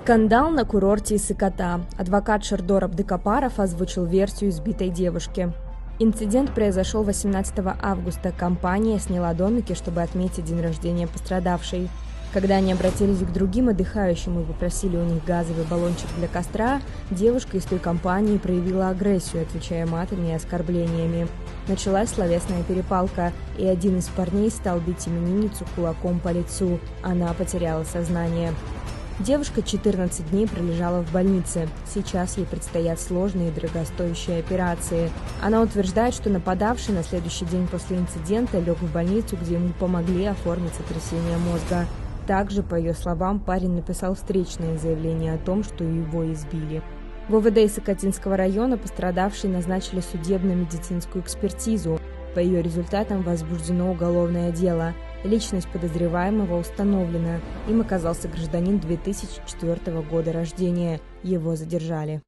Скандал на курорте Исыката. Адвокат Шердор Абдыкапаров озвучил версию избитой девушки. Инцидент произошел 18 августа. Компания сняла домики, чтобы отметить день рождения пострадавшей. Когда они обратились к другим отдыхающим и попросили у них газовый баллончик для костра, девушка из той компании проявила агрессию, отвечая матами и оскорблениями. Началась словесная перепалка, и один из парней стал бить именинницу кулаком по лицу. Она потеряла сознание. Девушка 14 дней пролежала в больнице. Сейчас ей предстоят сложные и дорогостоящие операции. Она утверждает, что нападавший на следующий день после инцидента лег в больницу, где ему помогли оформить сотрясение мозга. Также, по ее словам, парень написал встречное заявление о том, что его избили. В ОВД Исыкатинского района пострадавшей назначили судебно-медицинскую экспертизу. По ее результатам возбуждено уголовное дело. Личность подозреваемого установлена. Им оказался гражданин 2004 года рождения. Его задержали.